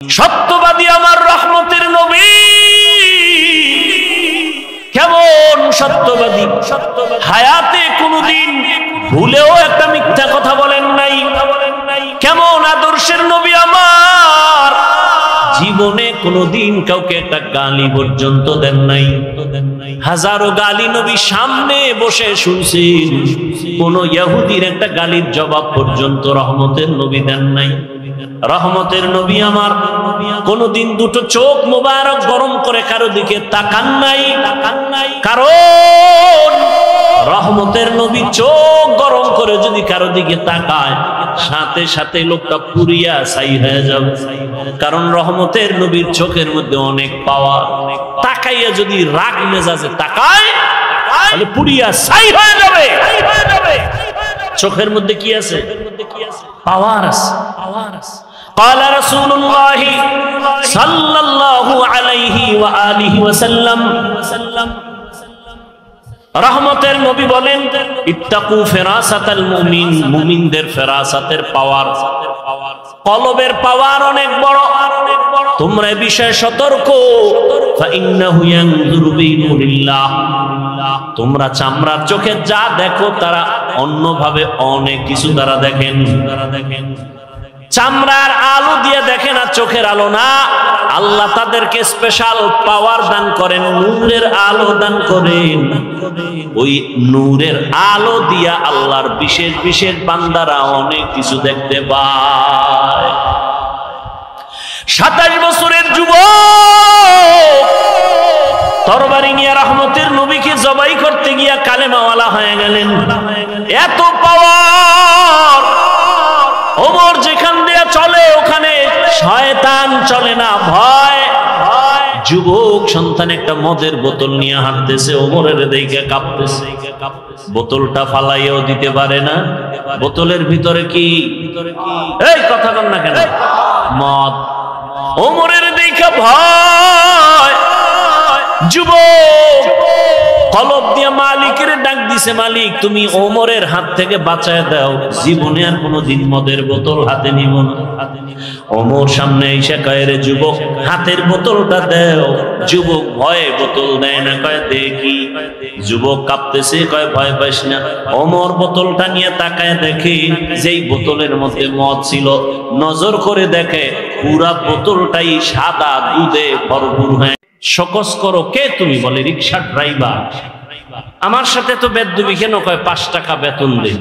সত্যবাদী আমার রহমতের নবী কেমন সত্যবাদী, হায়াতে কোনদিন ভুলেও একটা মিথ্যা কথা বলেন নাই। কেমন আদর্শের নবী আমার, জীবনে কোনদিন কাউকে একটা গালি পর্যন্ত দেন নাই। হাজারো গালি নবী সামনে বসে শুনছেন, কোন ইহুদির একটা গালির জবাব পর্যন্ত রহমতের নবী দেন নাই। রহমতের নবী আমার কোনদিন দুটো চোখ মোবারক গরম করে কারো দিকে তাকান নাই। কারণ রহমতের নবী চোখ গরম করে যদি কারো দিকে তাকায়, সাথে সাথে লোকটা পুরিয়া ছাই হয়ে যাবে। কারণ রহমতের নবীর চোখের মধ্যে অনেক পাওয়ার। তাকাইয়া যদি রাগ মেজাজে তাকায়, তাহলে পুরিয়া ছাই হয়ে যাবে। চোখের মধ্যে কি আছে? পাওয়ার আছে। قال رسول الله صلى الله عليه وآله وسلم, রহমতের নবী বলেন, ইত্তাকু ফিরাসাতাল মুমিন, মুমিনদের ফিরাসাতের পাওয়ার, কলবের পাওয়ার অনেক বড়। তোমরা এই বিষয়ে সতর্ক। ফাইন্নাহু ইয়ানজুরু বিনুরিল্লাহ, তোমরা চামড়ার চোখে যা দেখো তারা অন্যভাবে অনেক কিছু তারা দেখেন। চামড়ার আলো দিয়ে দেখে না, চোখের আলো না। আল্লাহ তাদেরকে স্পেশাল পাওয়ার দান করেন, নূরের আলো দান করেন। ওই নূরের আলো দিয়া আল্লাহর বিশেষ বিশেষ বান্দারা অনেক কিছু দেখতে পায়। 27 বছরের যুবক তরবারি নিয়ে রহমতের নবীকে জবাই করতে গিয়া কালেমাওয়ালা হয়ে গেলেন। এত পাওয়ার, ওমর যেখান দিয়ে চলে ওখানে শয়তান চলে না, ভয়। যুবক সন্তান একটা মদের বোতল নিয়ে হাঁটতেছে, ওমরের দিকে কাঁপতেছে। বোতলটা ফালাইয়াও দিতে পারে না। বোতলের ভিতরে কি? এই কথা বল না কেন? মদ। ওমরের দিকে ভয়। যুবক কলব দিয়ে মালিকের ডাক দিছে, মালিক তুমি ওমরের হাত থেকে বাঁচায় দাও, জীবনে আর কোনোদিন মদের বোতল হাতে নিব না। ওমর সামনে এসে কয়, রে যুবক হাতের বোতলটা দাও। যুবক ভয়ে বোতল দেয় না, কয় দেখি। যুবক কাঁপতেছে, কয় ভয় পাইস না। ওমর বোতলটা নিয়ে তাকায় দেখে যেই বোতলের মধ্যে মদ ছিল, নজর করে দেখে পুরা বোতলটাই সাদা দুধে ভরপুর হয়ে। শোকস করো, কে তুমি? বলে রিকশা ড্রাইভার। আমার সাথে তো বেদবি কেন? কয় 5 টাকা বেতন দে।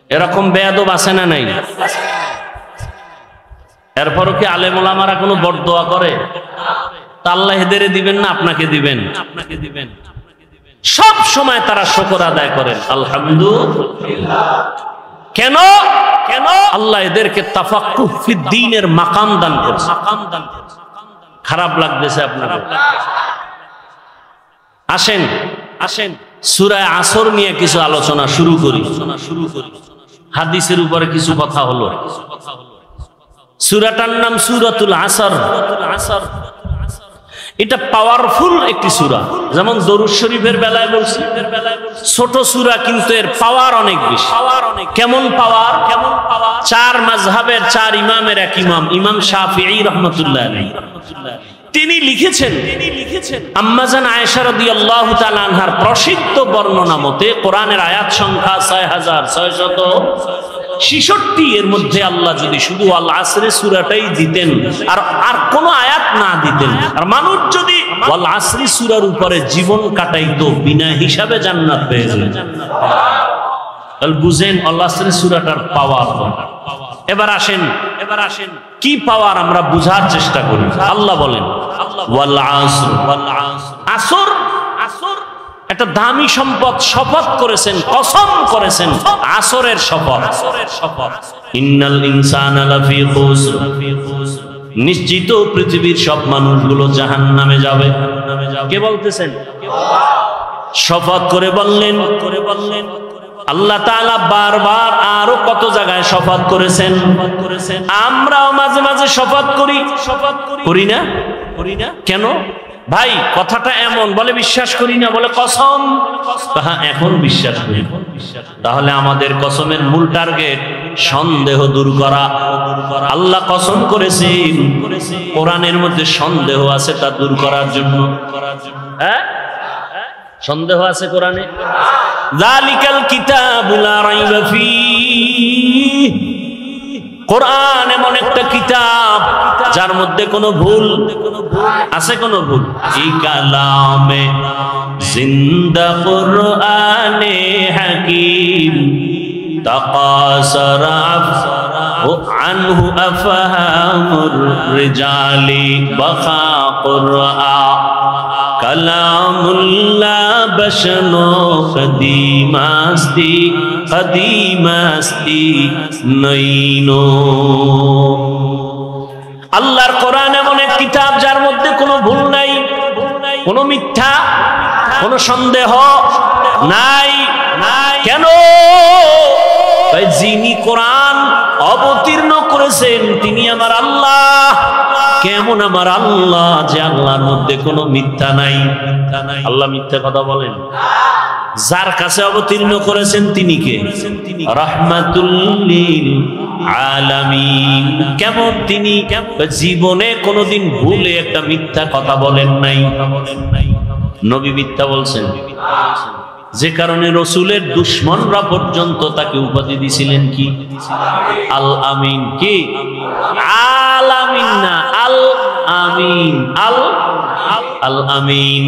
এরকম বেয়াদব আছে না নাই? এরপরও কি আলেম ওলামারা কোনো বরদোয়া করে? তা আল্লাহ এদেরকে দিবেন না আপনাকে দিবেন? সব সময় তারা শুকর আদায় করেন, আলহামদুলিল্লাহ। কেন? আল্লাহ এদেরকে তাফাক্কুহ ফিদ দ্বীনের মাকাম দান করেছে। খারাপ লাগতেছে আপনাদের? আসেন সূরা আসর নিয়ে কিছু আলোচনা শুরু করি। হাদিসের উপরে কিছু কথা হলো। সূরাটার নাম সূরাতুল আসর। এটা পাওয়ারফুল একটি সূরা। যেমন দরুদ শরীফের বেলায় বলছি, ছোট সূরা কিন্তু এর পাওয়ার অনেক বেশি। কেমন পাওয়ার? 4 মাযহাবের 4 ইমামের এক ইমাম, ইমাম শাফিঈ রাহমাতুল্লাহ আলাইহি, তিনি লিখেছেন আম্মা জান আয়েশা রাদিয়াল্লাহু তাআলা আনহার প্রসিদ্ধ বর্ণনা মতে কোরআনের আয়াত সংখ্যা 6666। এর মধ্যে আল্লাহ যদি শুধু আল আসরে সূরাটাই দিতেন আর কোন আয়াত না দিতেন, আর মানুষ যদি আল আসরি সূরার উপরে জীবন কাটাইতো, বিনা হিসাবে জান্নাত পেয়ে যেত। তাহলে বুঝেন আল আসরি সূরাটার পাওয়ার। এবার আসেন কি পাওয়ার আমরা বুঝার চেষ্টা করি। আল্লাহ বলেন ওয়াল আসর, একটা দামি সম্পদ শপথ করেছেন, কসম করেছেন, আসরের শপথ। ইন্নাল ইনসানা লাফি খুসর, নিশ্চিত পৃথিবীর সব মানুষগুলো জাহান্নামে যাবে। কে বলতেছেন? শপথ করে বললেন। আল্লাহ তাআলা বারবার আরো কত জায়গায় শপথ করেছেন। আমরাও মাঝে মাঝে শপথ করি না? কেন ভাই? কথাটা এমন, বলে বিশ্বাস করি না, বলে কসম। হ্যাঁ, এখন বিশ্বাস করি। তাহলে আমাদের কসমের মূল টার্গেট সন্দেহ দূর করা। আল্লাহ কসম করেছেন কোরআনের মধ্যে সন্দেহ আছে তা দূর করার জন্য। হ্যাঁ, সন্দেহ আছে কোরআনে। যালিকাল কিতাবু লা রাইবা ফীহ, কোরআন এমন একটা কিতাব যার মধ্যে কোনো ভুল আছে, কোনো ভুল। এই কালামে জিন্দা কুরআনে হাকিম তাকাসারা আনহু আফহামুর রিজালি বাখা কুরআন কালামুল্লাহ বশনো কদিমাস্তি কদিমাস্তি নইনো। আল্লাহর কোরআন এমন এক কিতাব যার মধ্যে কোনো ভুল নাই, কোনো মিথ্যা, কোনো সন্দেহ নাই। কেন? যিনি কোরআন অবতীর্ণ করেছেন তিনি আমার আল্লাহ। কেমন আমার আল্লাহ? যে আল্লাহর মধ্যে কোনো মিথ্যা নাই। আল্লাহ মিথ্যা কথা বলেন? যার কাছে অবতীর্ণ করেছেন তিনি কে? রাহমাতুল লিল আলামিন। কেমন তিনি? জীবনে কোনোদিন ভুলে একটা মিথ্যা কথা বলেন নাই। নবী মিথ্যা বলছেন, যে কারণে রসুলের দুশ্মনরা পর্যন্ত তাকে উপাধি দিছিলেন কি? আল আমিন। কি আল আমিন না, আল আমিন। আল আল আমিন।